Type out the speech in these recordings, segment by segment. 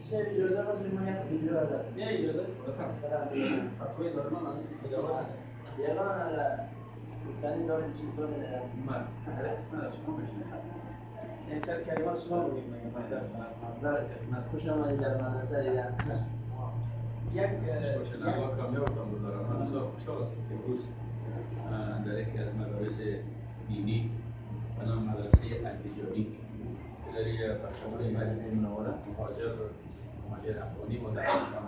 سه اجازه بدید من یک ویدیو دارم. یه اجازه بفرم. فتوای دارمان من اداره هست. یگان علا گفتنی داریم چی کنه؟ من هر اسم از شما بشنید. این چند کلمات شما بگید من در قسمت خوش آمدید در مدرسه دیدم. یک الله کامیابتان بدارم. من بسیار خوشحال هستم که امروز در یکی از مدارس دینی به نام مدرسه التجاری که در بخش‌های مدرسه منوره مهاجر افغانی مدرسان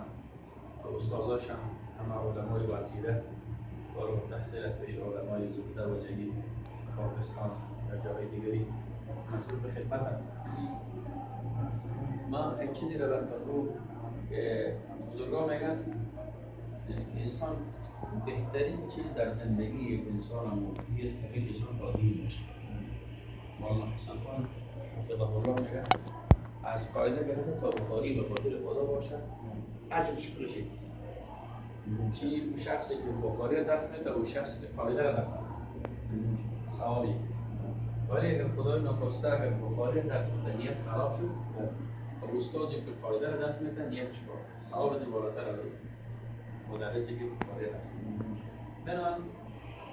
و استاداش هم همه علمای وزیره فارغ التحصیل از پیش علمای زبده و جدید پاکستان و جاهای دیگری مصروف خدمت هم. ما یک چیزی را براتون بگم که بزرگان میگن که انسان بهترین چیز در زندگی یک انسان موجودی است که هیچ انسان را دین باشه. مولانا حسن خان حفظه الله میگن از قاعده گرفته تا بخاری به خاطر خدا باشه اجرش کلش نیست. چی شخصی که بخاری را درس میده و شخصی که قاعده را درس میده ثوابی است. ولی اگر خدای نخواسته اگر بخاری را درس میده نیت خراب شد و استادی که قاعده را درس میده نیتش باشه ثواب از این بالاتر از مدرسی که بخاری را درس میده. بنابراین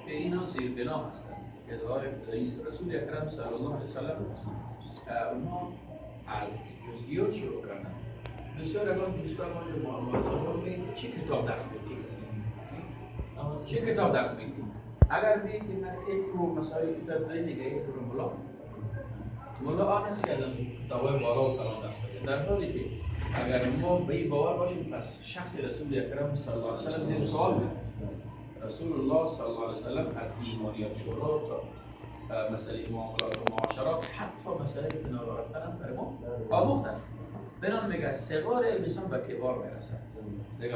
به اینا زیربنا هستند که دعای ابتدایی رسول اکرم صلی الله علیه و سلم اونها از جزئیات شروع کردن. بسیار اگر دوستان ما جماعت میگن چه کتاب درس میدید؟ چه کتاب درس میدید؟ اگر بگید که من فکر و مسائل کتاب داری میگه یک ملا آن است که از کتاب‌های بالا و کلام درس میده. در حالی که اگر ما به این باور باشیم پس شخص رسول اکرم صلی الله علیه و سلم زیر سوال میبریم. رسول الله صلی الله علیه و سلم از ایمانیات شروع تا مسئله معاملات و معاشرات حتی مسئله کنار رفتن هم برای ما آموختن. بنان میگه صغار علم انسان به کبار میرسد. دیگه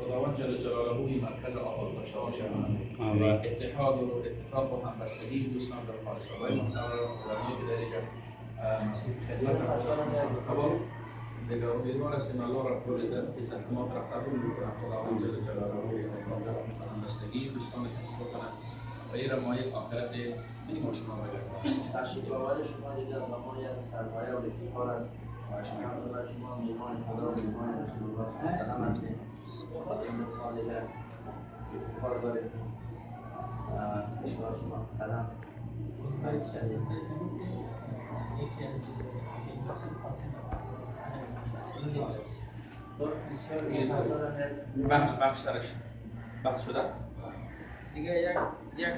خداوند جل جلاله این مرکز آباد داشته باشه و اتحاد و اتفاق و همبستگی دوستان در خالص‌های محترم علمایی که در اینجا مسئول خدمت هم دیگه امیدوار هستیم الله رب العزت زحمات را قبول بکنه. خداوند جل جلاله اتفاق و همبستگی دوستان کسب کنه و این را مایه آخرت ما شما بگردیم. تشریف آوری شما دیگر با ما یک سرمایه و افتخار است. الحمدلله شما میهمان خدا و میهمان رسول الله صلی الله علیه و آله هستید. ما دیگر افتخار داریم. با شما قدم باید کردیم. بخش سرش بخش شده دیگه یک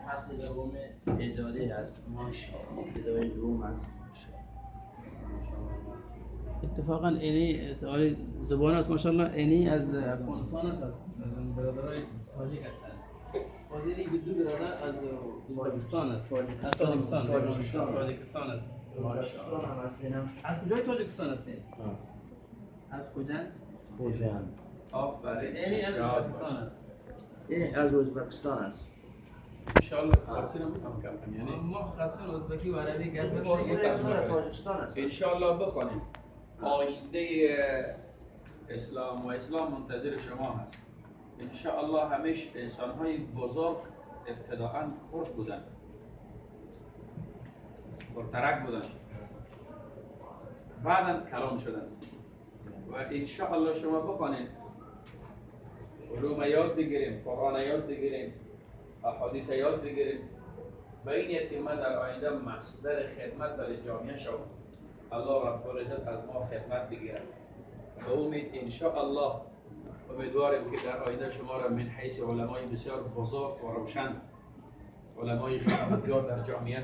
فصل دوم ازاده است. ازاده دوم است. اتفاقا اینی سوال زبان است ماشاءالله اینی از افغانستان است از برادرای تاجیک هستند. وزیری دو برادر از پاکستان است. از تاجیکستان است. از کجای تاجیکستان هستید؟ از خوجند؟ خوجند. آفرین. اینی از پاکستان است. این از ازبکستان است. انشاءالله فارسی رو میتونم کنم یعنی ما خاصن ازبکی و عربی گپ تاجیکستان است. انشاءالله بخوانیم. آینده اسلام و اسلام منتظر شما هست. انشاءالله همیشه انسان‌های بزرگ ابتداءً خرد بودن، خردترک بودن، بعداً کلان شدن و انشاءالله شما بخوانید علوم یاد بگیریم، قرآن یاد بگیریم، احادیث یاد بگیریم و این یتیمه در آینده مصدر خدمت برای جامعه شود. الله رب العزت از ما خدمت بگیرد و امید انشاءالله امیدواریم که در آینده شما را من حیث علمای بسیار بزرگ و روشن علمای خدمتگار در جامعه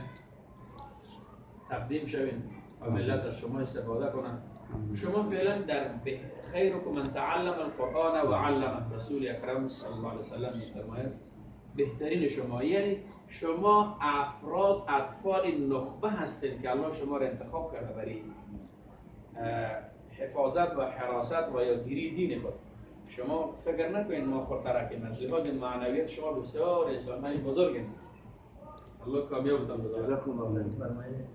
تقدیم شویم و ملت از شما استفاده کنند. شما فعلا در خیرکم من تعلم القرآن و علمه رسول اکرم صلی الله علیه و سلم می‌فرماید بهترین شما یعنی شما افراد اطفال نخبه هستید که الله شما را انتخاب کرده برای حفاظت و حراست و یادگیری دین خود. شما فکر نکنید ما خردترکیم. از لحاظ معنویت شما بسیار انسان‌های بزرگید. الله کامیابتان بده. جزاکم الله خیر.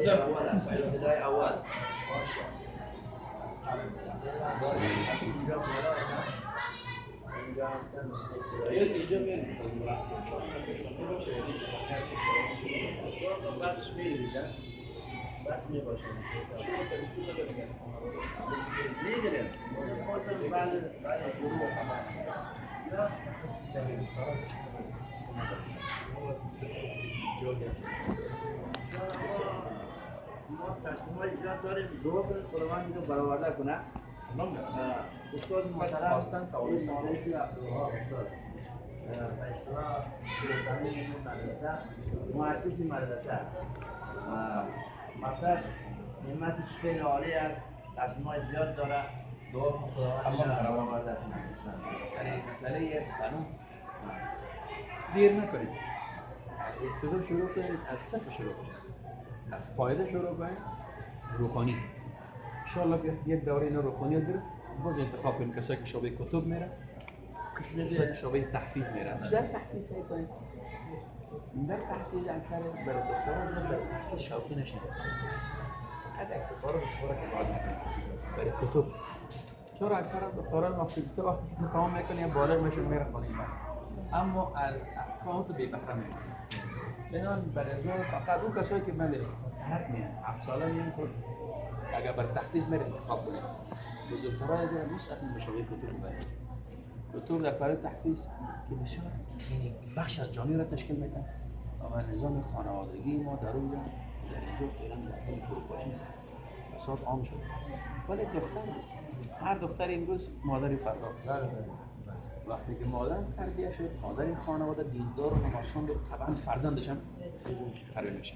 اول است، ابتدای اول. اینجا بالا اینا. اینجا هستن ابتدایی. بس می‌ریزن. بس می‌باشن. می‌گیرم. بازم بعد شروع ما تصمیم‌های زیاد داریم. دو خداوند اینو برآورده کنه. استاد محترم هستند اسماعیلی عبدالله استاد. به اصطلاح بهترین مدرسه، مؤسس مدرسه. مقصد همتش خیلی عالی است. تصمیم‌های زیاد داره. دعا کن خداوند اینو برآورده کنه. مسئله قانون دیر نکنید. از ابتدا شروع کنید، از صفر شروع کنید، از پایده شروع کنید. روحانی انشاءالله که یک دوره اینا روحانیت گرفت، باز انتخاب کنید کسایی که شعبه کتب میره، کسایی که شعبه تحفیظ میره. در تحفیظ هی کنید. در تحفیظ اکثر برای دکتران برای تحفیظ شوقی نشید. فقط اکثر کارو به صورت که باید میکنید برای کتب. چرا اکثر دکتران وقتی تمام میکنه یا بالغ میشه میره خانه اما از احکامات بی بهره میمونه. بنابراین برای فقط اون کسایی که من ترک میان 7 ساله میان خود اگر بر تحفیظ میره انتخاب کنید. بزرگترها از این نیست اصلا به شوقی کتب برید. کتب در برای تحفیظ که بسیار یعنی بخش از جامعه را تشکیل میدن. اما نظام خانوادگی ما در اونجا در اینجا فعلا در حال فروپاشی است. فساد عام شده. ولی دختر هر دختر امروز مادری فردا. وقتی که مادر تربیت شد، مادر خانواده دیندار و نمازخوان بود، طبعا فرزندش هم تربیت میشه.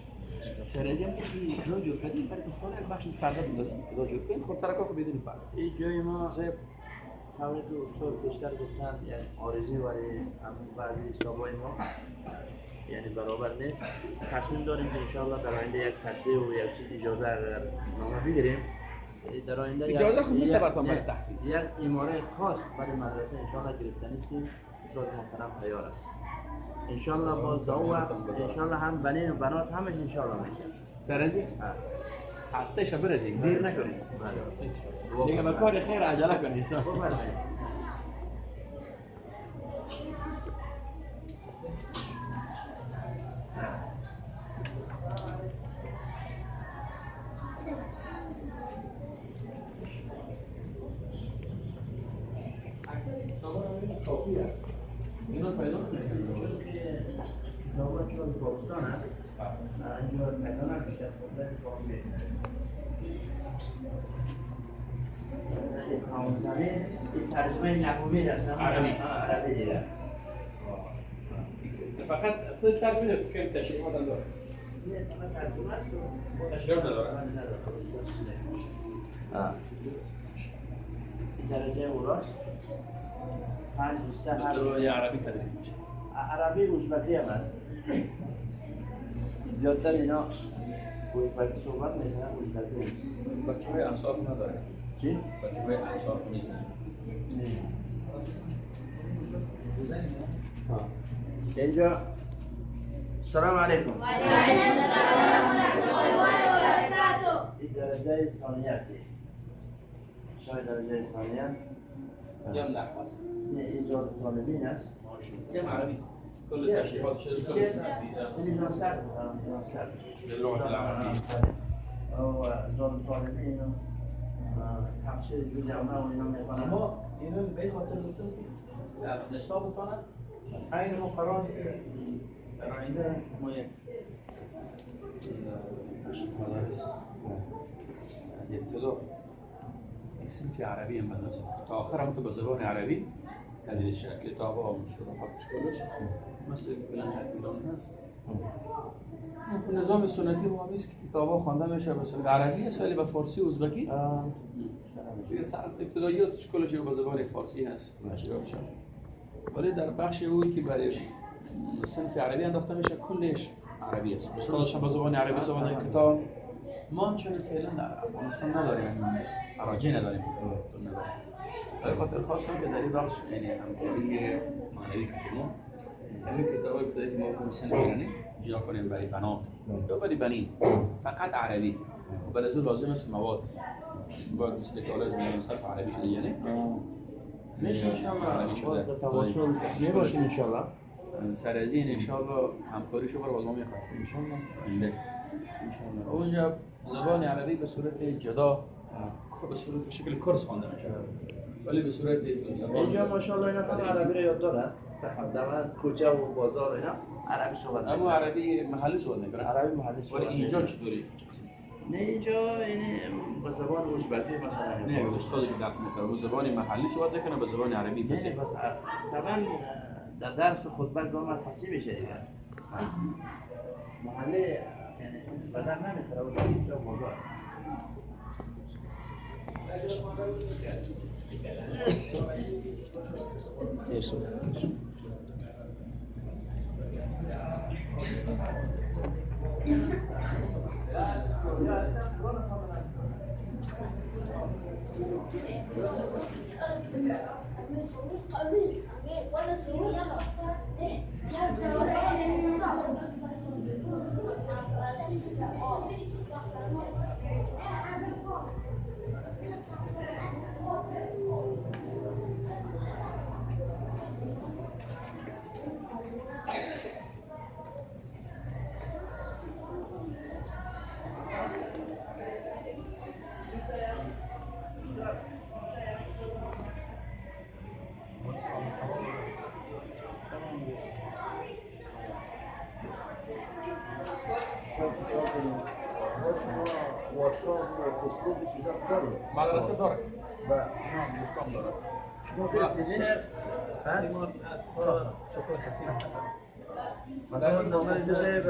سرازی هم که جا جور کردیم برای دخترها یک بخش فردا بندازیم. جا جور کنیم خود ترکا که بدونیم فردا. این جای ما طوری که استاد بیشتر گفتن یعنی آرزی برای همون بعضی حسابای ما یعنی برابر نیست. تصمیم داریم که انشاءالله در آینده یک تصریح و یک چیز اجازه اگر نامه بگیریم در آینده اجازه خود میشه برای تحفیظ یک اماره خاص برای مدرسه انشاءالله گرفتنی است که استاد محترم تیار است. انشاءالله باز در اون وقت انشاءالله هم بنین و بنات همش انشاءالله میشه. سرازی هسته شب برزیم دیر نکنیم. بله. دیگه با کار خیر عجله کنید. بفرمایید. اینا پیدا کنید. دولت چون پاکستان است. اینجا پیدا نمیشه. کامزمین این ترجمه نحوی است. عربی دیگه. فقط خود ترجمه که تشریحات هم داره. نه فقط ترجمه است. تشریحات نداره. این درجه اوراست. 5 مثلا عربی تدریس میشه. عربی ازبکی هم هست. زیادتر اینا ازبکی صحبت نیستن ازبکی. بچه‌های انصاف نداره. چی؟ بچه‌های انصاف نیستن. اینجا سلام علیکم. و علیکم السلام و رحمت الله و برکاته. این درجه ثانیه است. شاید درجه ثانیه. یا نحو است. نه ایجاد طالبین است. یا عربی. كل التشريحات شغل ناصر باللغة العربية. هو زول طالبين تفسير جزء ما وإنهم يقولون ما إذا بخاطر نصاب تاعنا عين مقارنة عندنا ما یک مدارس از ابتدا یک صنف عربی هم بندازیم تا آخر هم تو به زبان عربی تدریس شد. کتاب‌ها و شروحات شکلش مثل فلان در ایران هست. نظام سنتی ما نیست که کتاب‌ها خوانده میشه به صورت عربی است ولی به فارسی و ازبکی. دیگه صرف ابتداییات شکلش به زبان فارسی هست. ولی در بخش اوی که برای صنف عربی انداخته میشه کلش عربی است. استادش به زبان عربی صحبت کتاب ما چون فعلا در افغانستان نداریم، مراجع نداریم. برای خاطر خواستم که در این بخش یعنی همکاری معنوی کنیم. همین کتابای ابتدایی که ما کنیم سن ایرانی جدا کنیم برای بنات یا ولی بنین فقط عربی و برای لازم است مواد باید مثل که حالا صرف عربی شده یعنی میشه انشالله عربی شده باز تواصل میباشیم انشالله سر از این انشالله همکاریشو برای باز ما میخوایم انشالله انشالله اونجا زبان عربی به صورت جدا به صورت به شکل کورس خوانده میشه ولی به صورت زبان اینجا ماشاءالله اینا هم عربی رو یاد دارن در کوچه و بازار اینا عربی صحبت اما عربی محلی صحبت میکنن عربی محلی ولی صحبت اینجا می‌کنن. چطوری؟ نه اینجا یعنی با زبان ازبکی مثلا نه استادی که درس میکنه به زبان محلی صحبت میکنه به زبان عربی نه فصیح بس طبعا در درس و خطبه گام فصیح میشه دیگه محله یعنی بدن نمیخوره ولی اینجا بازار مدرسه داره و دوستان داره شما بفرستید مثلا نامه جزء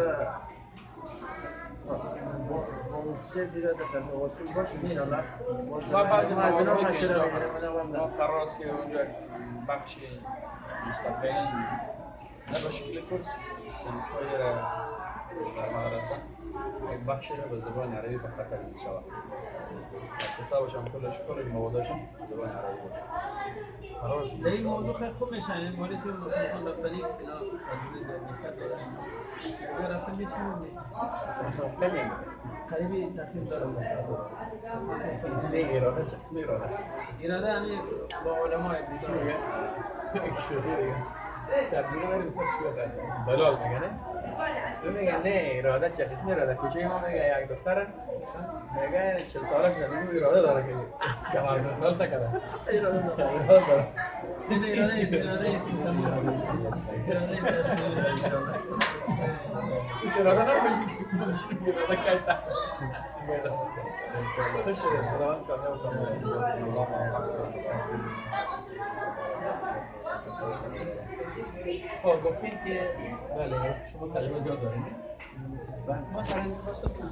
با مکتب دیگه در تواصل باشه انشالله و بعضی از اینا موارد که مشوره اینجا بگیرم ما قرار است که اونجا بخش مستقلا نه به شکل کورس صنف‌های را در مدرسه یک بخشی را به زبان عربی فقط تدریس شود کتابشان کل موادشان زبان عربی باشه قرار است در این موضوع خیلی خوب میشن این موردی که مثلا رفتنی است اینا تجربه نسبت دارن اگر رفتن میشیم قریبی تصمیم دارم نه اراده چه قسم اراده اراده یعنی با علماء دیگه تبدیل داری بسیار شوق است بلاز میگه نه تو میگه نه اراده چه قسم اراده کوچه ما میگه یک دختر است میگه 40 ساله شده میگه اراده داره که شمال نال تکده اراده داره اراده نمیشه که اراده کایتا خوش شده خداوند کامیاب خب گفتین که بله شما تجربه زیاد دارید مثلا